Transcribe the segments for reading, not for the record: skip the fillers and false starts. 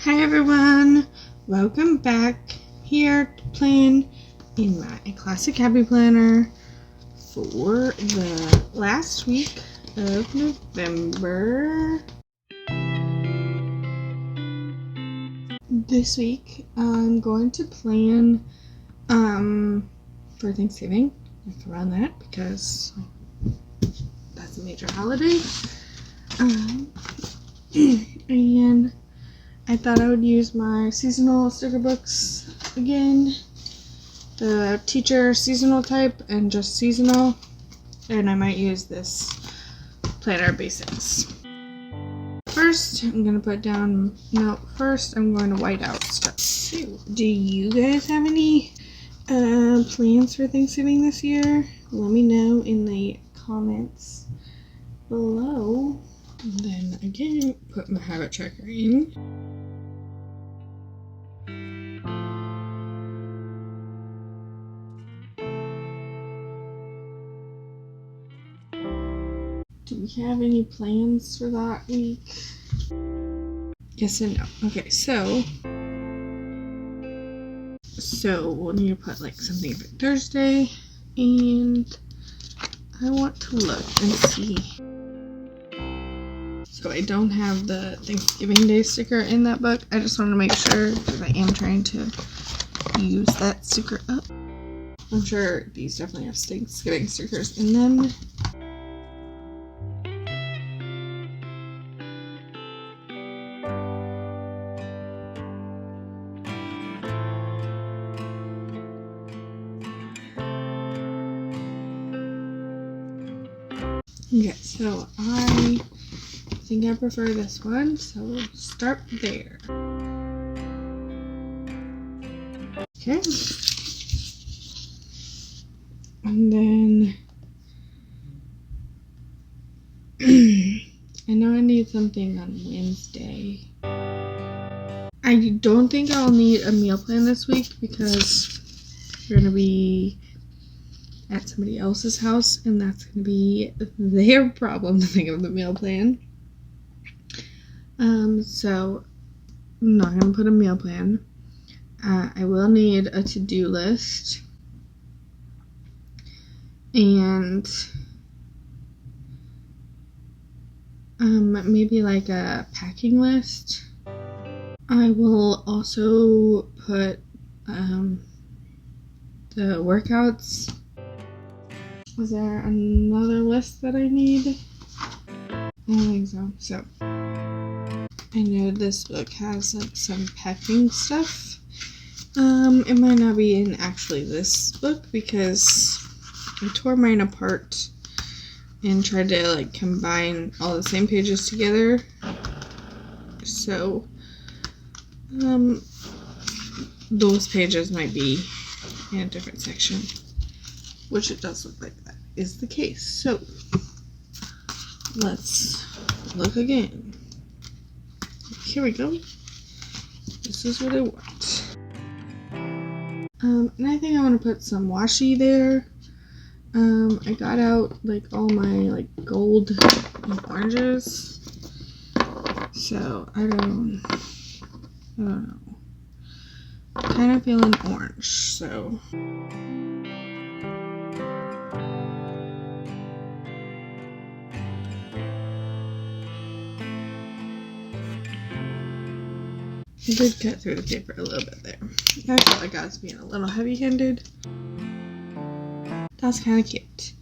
Hi everyone, welcome back here to plan in my classic happy planner for the last week of November. This week I'm going to plan for Thanksgiving, like around that, because that's a major holiday. And I thought I would use my seasonal sticker books again, the teacher seasonal type and just seasonal, and I might use this planner basics. First, I'm going to put down, first I'm going to white out stuff. So, do you guys have any plans for Thanksgiving this year? Let me know in the comments below. And then again, put my habit tracker in. Do we have any plans for that week? Yes and no. Okay, so we'll need to put like something for Thursday, and I want to look and see. So I don't have the Thanksgiving Day sticker in that book. I just want to make sure because I am trying to use that sticker up. I'm sure these definitely have Thanksgiving stickers in them. Okay, so I think I prefer this one, so we'll start there. Okay. And then I know I need something on Wednesday. I don't think I'll need a meal plan this week because we're going to be at somebody else's house, and that's going to be their problem to think of the meal plan. So I'm not going to put a meal plan. I will need a to-do list and maybe like a packing list. I will also put the workouts. Was there another list that I need? I don't think so. So I know this book has like some packing stuff. It might not be in actually this book because I tore mine apart and tried to like combine all the same pages together. So those pages might be in a different section, which it does look like that is the case. So let's look again. Here we go. This is what I want. And I think I want to put some washi there. I got out like all my like gold and oranges. So I don't know. Kind of feeling orange, so. I did cut through the paper a little bit there. I felt like I was being a little heavy-handed. That's kind of cute.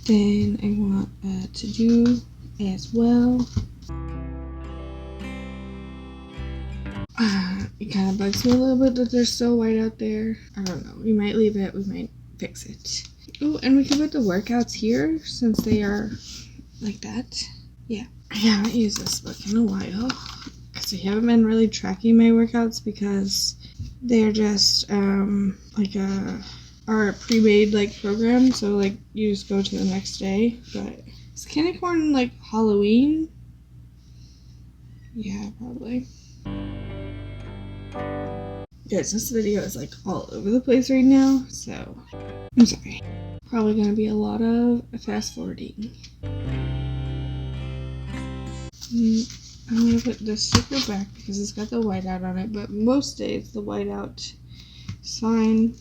Then I want a to-do as well. It kind of bugs me a little bit that they're so white out there. I don't know. We might leave it. We might fix it. Oh, and we can put the workouts here since they are like that. Yeah. I haven't used this book in a while because I haven't been really tracking my workouts because they're just like our pre-made like program. So like you just go to the next day. But is candy corn like Halloween? Yeah, probably. Guys, this video is like all over the place right now, so I'm sorry. Probably gonna be a lot of fast forwarding. I'm going to put the sticker back because it's got the whiteout on it, but most days the whiteout is fine.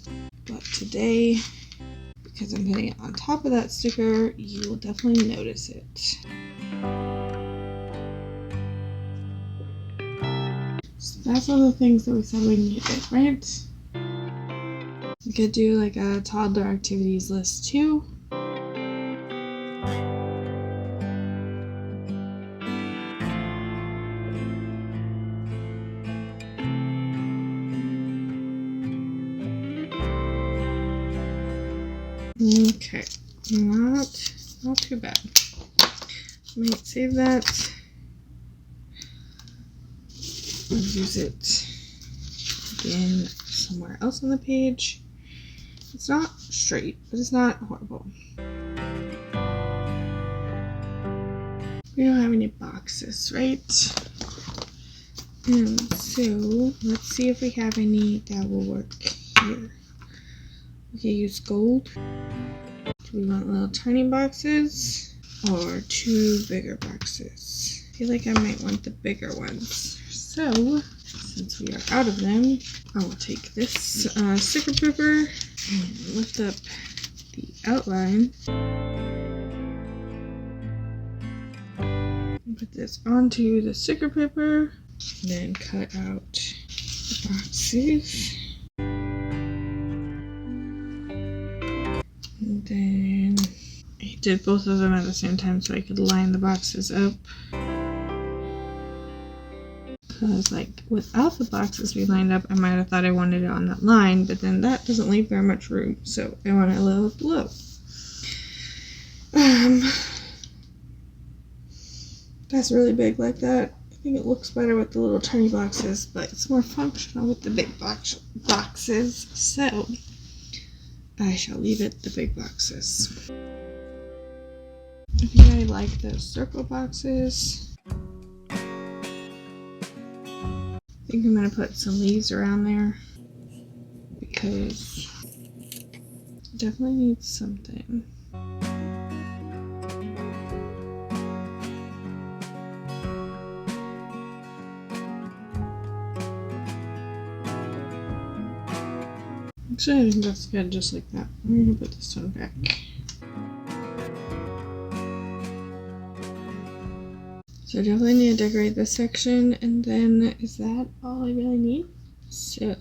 But today, because I'm putting it on top of that sticker, you will definitely notice it. So that's all the things that we said we needed, right? We could do like a toddler activities list too. Okay, not too bad. Might save that. Let's use it again somewhere else on the page. It's not straight, but it's not horrible. We don't have any boxes, right? And so let's see if we have any that will work here. We can use gold. Do we want little tiny boxes or 2 bigger boxes? I feel like I might want the bigger ones. So, since we are out of them, I will take this sticker paper and lift up the outline. Put this onto the sticker paper, and then cut out the boxes. And then I did both of them at the same time so I could line the boxes up. Because like without the boxes being lined up, I might have thought I wanted it on that line, but then that doesn't leave very much room, so I want it a little below. That's really big like that. I think it looks better with the little tiny boxes, but it's more functional with the big boxes, so I shall leave it the big boxes. I think I like those circle boxes. I think I'm going to put some leaves around there because it definitely needs something. Actually, I think that's good just like that. I'm going to put this one back. So I definitely need to decorate this section, and then is that all I really need? So,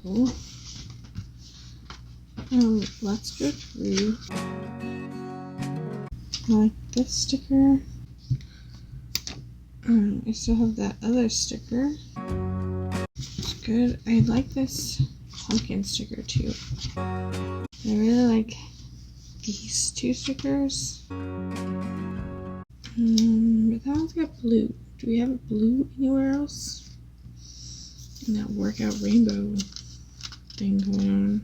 let's go through. I like this sticker. I still have that other sticker. It's good. I like this pumpkin sticker too. I really like these 2 stickers. But that one's got blue. Do we have blue anywhere else? And that workout rainbow thing going on.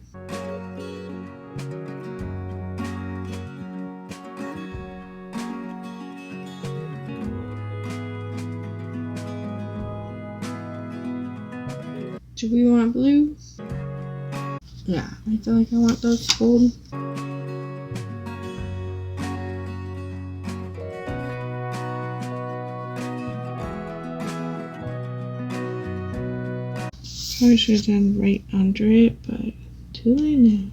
Do we want blue? Yeah, I feel like I want those gold. Probably should have done right under it, but too late now.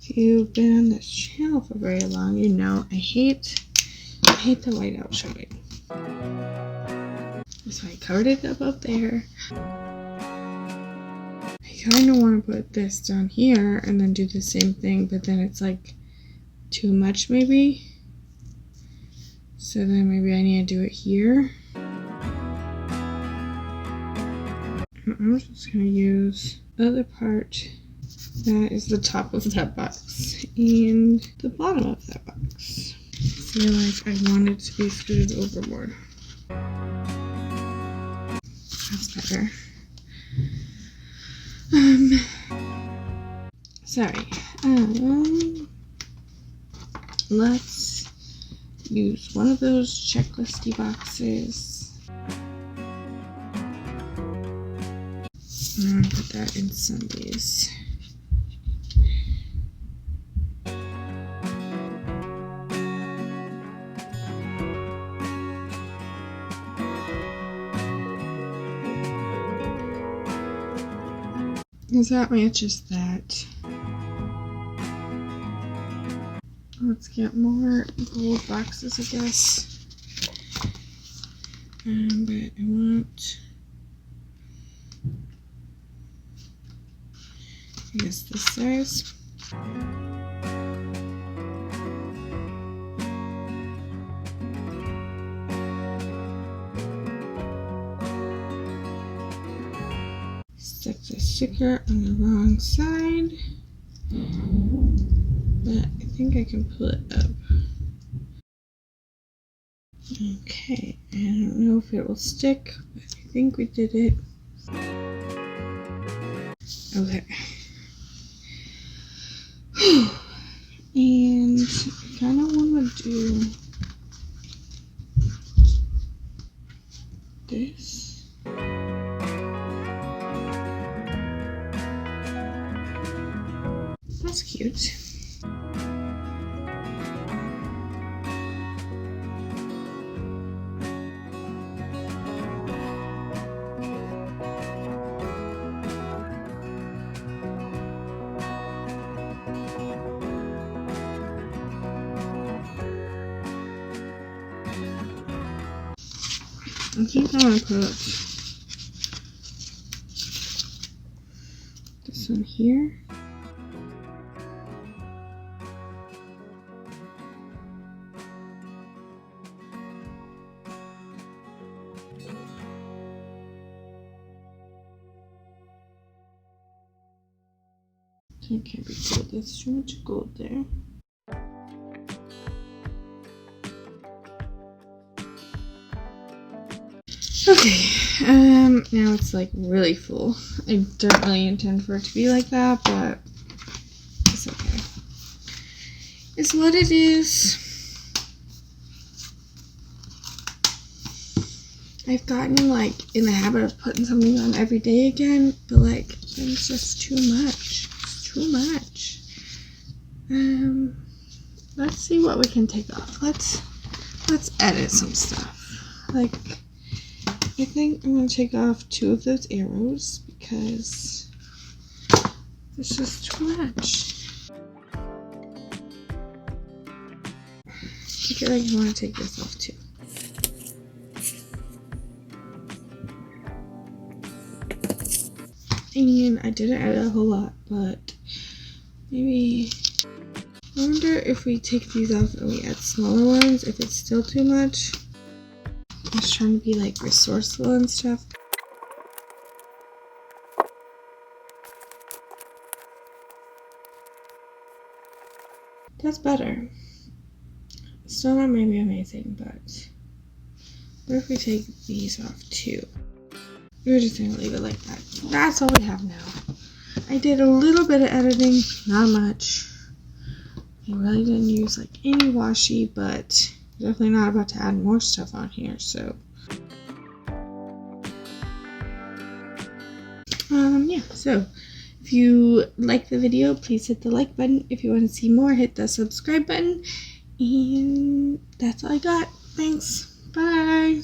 If you've been on this channel for very long, you know I hate the whiteout showing. So I covered it up there. I kind of want to put this down here and then do the same thing, but then it's like too much maybe. So then maybe I need to do it here. I'm just going to use the other part that is the top of that box and the bottom of that box. I feel like I want it to be scooted over more. That's better. Sorry. Let's use one of those checklisty boxes. I'm gonna put that in Sundays. Because that matches that. Let's get more gold boxes, I guess. But I want, I guess, this size. Stick the sticker on the wrong side, but I think I can pull it up. Okay, I don't know if it will stick, but I think we did it. Okay. And I kind of want to do this. That's cute. I think I want to put this one here. It can't be gold. There's too much gold there. Okay, now it's like really full. I don't really intend for it to be like that, but it's okay. It's what it is. I've gotten like in the habit of putting something on every day again, but like it's just too much. It's too much. Let's see what we can take off. Let's edit some stuff. Like, I think I'm going to take off 2 of those arrows because it's just too much. I feel like I want to take this off too. And I didn't edit a whole lot, but maybe, I wonder if we take these off and we add smaller ones, if it's still too much. I was trying to be like resourceful and stuff. That's better. Still not maybe amazing, but what if we take these off too? We're just gonna leave it like that. That's all we have now. I did a little bit of editing, not much. I really didn't use like any washi, but definitely not about to add more stuff on here, so. Yeah, so if you like the video, please hit the like button. If you want to see more, hit the subscribe button. And that's all I got. Thanks. Bye.